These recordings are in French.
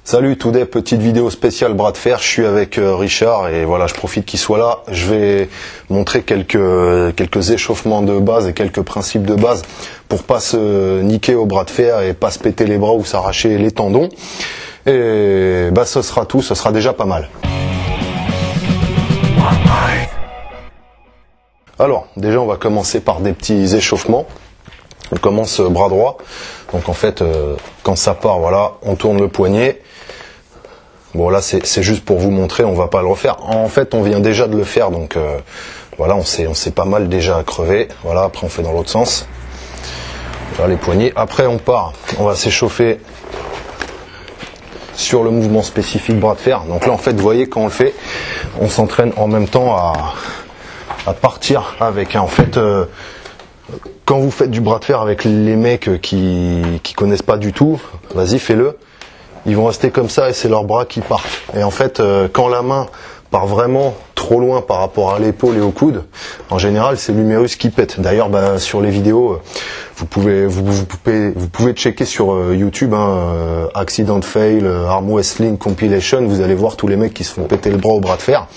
Salut Today, petite vidéo spéciale bras de fer, je suis avec Richard et voilà, je profite qu'il soit là. Je vais montrer quelques échauffements de base et quelques principes de base pour pas se niquer au bras de fer et pas se péter les bras ou s'arracher les tendons. Et bah ce sera tout, ce sera déjà pas mal. Alors, déjà on va commencer par des petits échauffements. On commence bras droit. Donc en fait, quand ça part, voilà, on tourne le poignet. Bon là c'est juste pour vous montrer, on va pas le refaire. En fait on vient déjà de le faire, donc voilà, on s'est pas mal déjà crevé. Voilà, après on fait dans l'autre sens. Voilà les poignets. Après on part, on va s'échauffer sur le mouvement spécifique bras de fer. Donc là en fait vous voyez quand on le fait, on s'entraîne en même temps à partir avec. En fait quand vous faites du bras de fer avec les mecs qui connaissent pas du tout, vas-y fais-le. Ils vont rester comme ça et c'est leurs bras qui partent. Et en fait, quand la main part vraiment trop loin par rapport à l'épaule et au coude, en général, c'est l'humérus qui pète. D'ailleurs, bah, sur les vidéos, vous pouvez checker sur YouTube, hein, Accident Fail, Arm Wrestling Compilation. Vous allez voir tous les mecs qui se font péter le bras au bras de fer.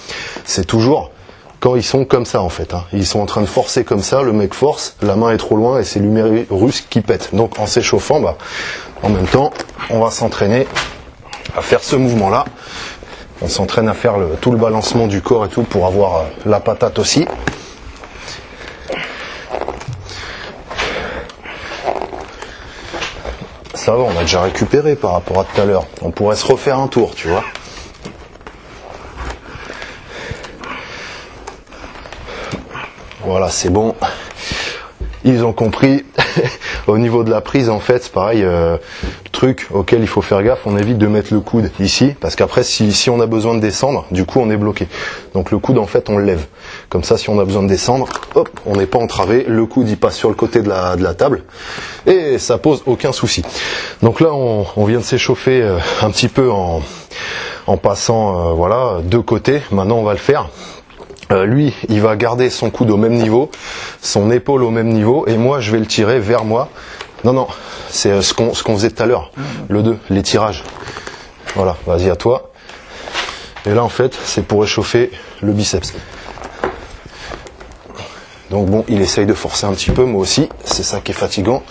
C'est toujours quand ils sont comme ça en fait, hein. Ils sont en train de forcer comme ça, le mec force, la main est trop loin et c'est l'humérus qui pète. Donc en s'échauffant, bah, en même temps, on va s'entraîner à faire ce mouvement-là. On s'entraîne à faire tout le balancement du corps et tout pour avoir la patate aussi. Ça va, on a déjà récupéré par rapport à tout à l'heure. On pourrait se refaire un tour, tu vois. Voilà, c'est bon. Ils ont compris. Au niveau de la prise, en fait, c'est pareil. Le truc auquel il faut faire gaffe, on évite de mettre le coude ici, parce qu'après, si on a besoin de descendre, du coup, on est bloqué. Donc le coude, en fait, on le lève. Comme ça, si on a besoin de descendre, hop, on n'est pas entravé. Le coude, il passe sur le côté de la table, et ça pose aucun souci. Donc là, on vient de s'échauffer un petit peu en passant, voilà, deux côtés. Maintenant, on va le faire. Lui, il va garder son coude au même niveau, son épaule au même niveau, et moi, je vais le tirer vers moi. Non, c'est ce qu'on faisait tout à l'heure, le 2, les tirages. Voilà, vas-y à toi. Et là, en fait, c'est pour échauffer le biceps. Donc bon, il essaye de forcer un petit peu, moi aussi, c'est ça qui est fatigant.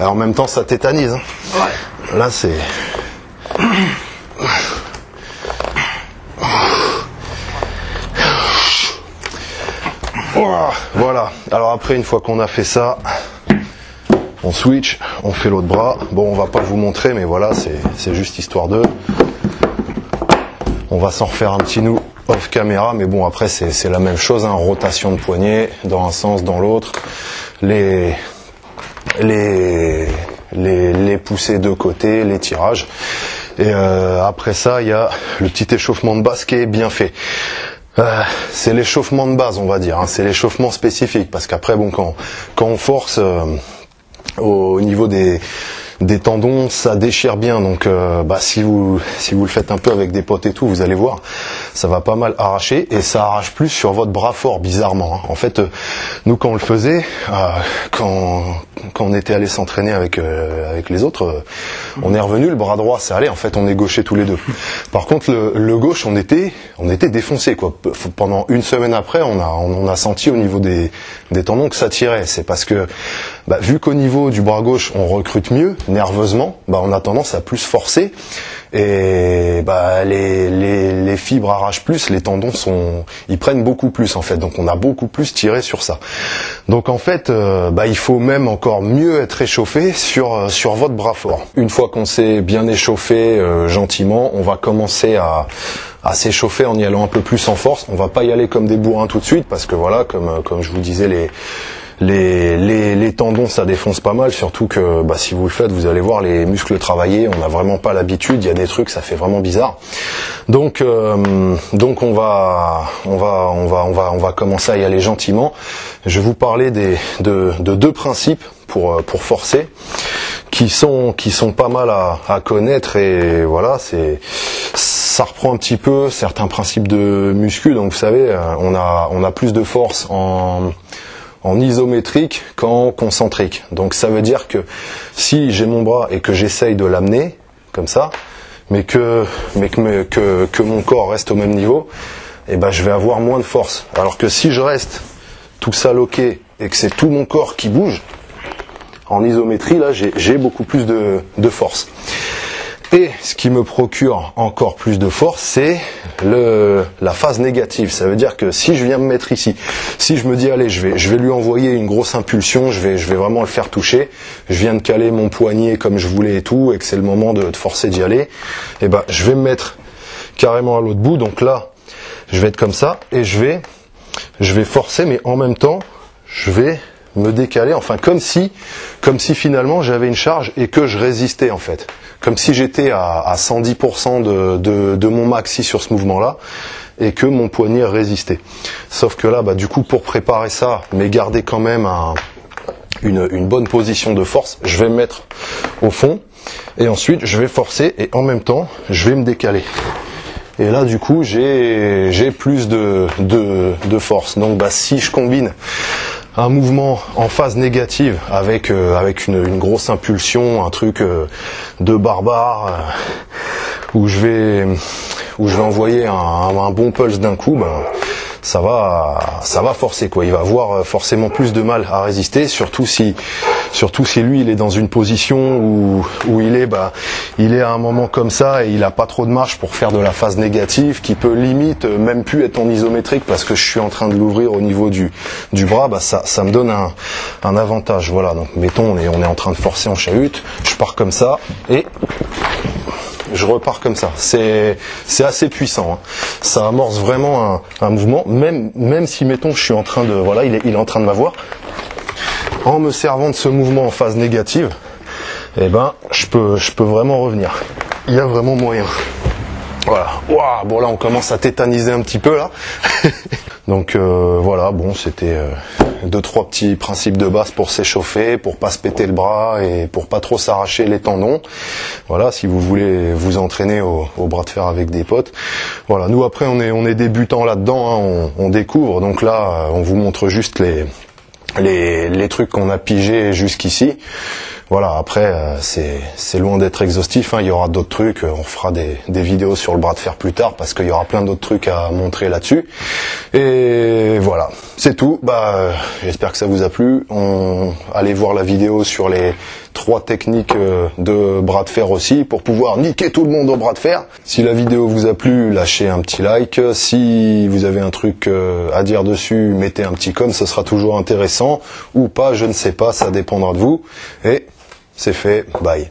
Alors en même temps ça tétanise, hein. Ouais. Là c'est... Voilà, alors après une fois qu'on a fait ça, on switch, on fait l'autre bras. Bon, on va pas vous montrer, mais voilà, c'est juste histoire de... On va s'en refaire un petit nous off caméra, mais bon après c'est la même chose, hein. Rotation de poignet, dans un sens, dans l'autre. Les poussées de côté, les tirages. Et après ça, il y a le petit échauffement de base qui est bien fait. C'est l'échauffement de base, on va dire, hein. C'est l'échauffement spécifique, parce qu'après, bon, quand on force au niveau des tendons, ça déchire bien. Donc bah, si vous le faites un peu avec des potes et tout, vous allez voir, ça va pas mal arracher, et ça arrache plus sur votre bras fort, bizarrement, hein. En fait, nous quand on le faisait, quand on était allé s'entraîner avec les autres, on est revenu, le bras droit ça allait, en fait on est gauchers tous les deux. Par contre le gauche, on était défoncé, quoi. Pendant une semaine après, on a senti au niveau des tendons que ça tirait. C'est parce que bah, vu qu'au niveau du bras gauche on recrute mieux nerveusement, bah, on a tendance à plus forcer, et bah, les fibres arrachent plus, les tendons ils prennent beaucoup plus en fait, donc on a beaucoup plus tiré sur ça. Donc en fait bah, il faut même encore mieux être échauffé sur votre bras fort. Une fois qu'on s'est bien échauffé gentiment, on va commencer à s'échauffer en y allant un peu plus en force. On va pas y aller comme des bourrins tout de suite, parce que voilà, comme je vous disais, les tendons ça défonce pas mal, surtout que bah, si vous le faites, vous allez voir les muscles travailler, on n'a vraiment pas l'habitude, il y a des trucs, ça fait vraiment bizarre. Donc on va commencer à y aller gentiment. Je vais vous parler de deux principes pour forcer, qui sont pas mal à connaître, et voilà, ça reprend un petit peu certains principes de muscu. Donc vous savez, on a plus de force en isométrique qu'en concentrique. Donc ça veut dire que si j'ai mon bras et que j'essaye de l'amener comme ça, mais que mon corps reste au même niveau, et ben je vais avoir moins de force. Alors que si je reste tout ça loqué et que c'est tout mon corps qui bouge, en isométrie, là, j'ai beaucoup plus de force. Et ce qui me procure encore plus de force, c'est la phase négative. Ça veut dire que si je viens me mettre ici, si je me dis allez, je vais lui envoyer une grosse impulsion, je vais vraiment le faire toucher, je viens de caler mon poignet comme je voulais et tout, et que c'est le moment de forcer d'y aller, et ben je vais me mettre carrément à l'autre bout. Donc là, je vais être comme ça, et je vais forcer, mais en même temps, je vais me décaler, enfin comme si finalement j'avais une charge et que je résistais, en fait, comme si j'étais à 110% de mon maxi sur ce mouvement là et que mon poignet résistait. Sauf que là, bah, du coup, pour préparer ça, mais garder quand même une bonne position de force, je vais me mettre au fond et ensuite je vais forcer et en même temps je vais me décaler. Et là, du coup, j'ai plus de force. Donc bah, si je combine un mouvement en phase négative avec une grosse impulsion, un truc de barbare, où je vais envoyer un bon pulse d'un coup, ben, ça va forcer, quoi. Il va avoir forcément plus de mal à résister, surtout si lui il est dans une position où il est à un moment comme ça et il a pas trop de marge pour faire de la phase négative, qui peut limite même plus être en isométrique parce que je suis en train de l'ouvrir au niveau du bras. Bah ça me donne un avantage. Voilà, donc mettons on est en train de forcer en chahute, je pars comme ça et je repars comme ça. C'est assez puissant, hein. Ça amorce vraiment un mouvement, même si mettons je suis en train de, voilà, il est en train de m'avoir. En me servant de ce mouvement en phase négative, eh ben je peux vraiment revenir. Il y a vraiment moyen. Voilà. Waouh, bon là on commence à tétaniser un petit peu là. Donc voilà, bon c'était 2-3 petits principes de base pour s'échauffer, pour pas se péter le bras et pour pas trop s'arracher les tendons. Voilà, si vous voulez vous entraîner au bras de fer avec des potes. Voilà, nous après on est débutants là-dedans, hein, on découvre. Donc là on vous montre juste les trucs qu'on a pigés jusqu'ici. Voilà, après c'est loin d'être exhaustif, hein. Il y aura d'autres trucs, on fera des vidéos sur le bras de fer plus tard parce qu'il y aura plein d'autres trucs à montrer là-dessus. Et voilà, c'est tout. Bah j'espère que ça vous a plu. Allez voir la vidéo sur les 3 techniques de bras de fer aussi pour pouvoir niquer tout le monde au bras de fer. Si la vidéo vous a plu, lâchez un petit like. Si vous avez un truc à dire dessus, mettez un petit com, ce sera toujours intéressant. Ou pas, je ne sais pas, ça dépendra de vous. Et c'est fait, bye.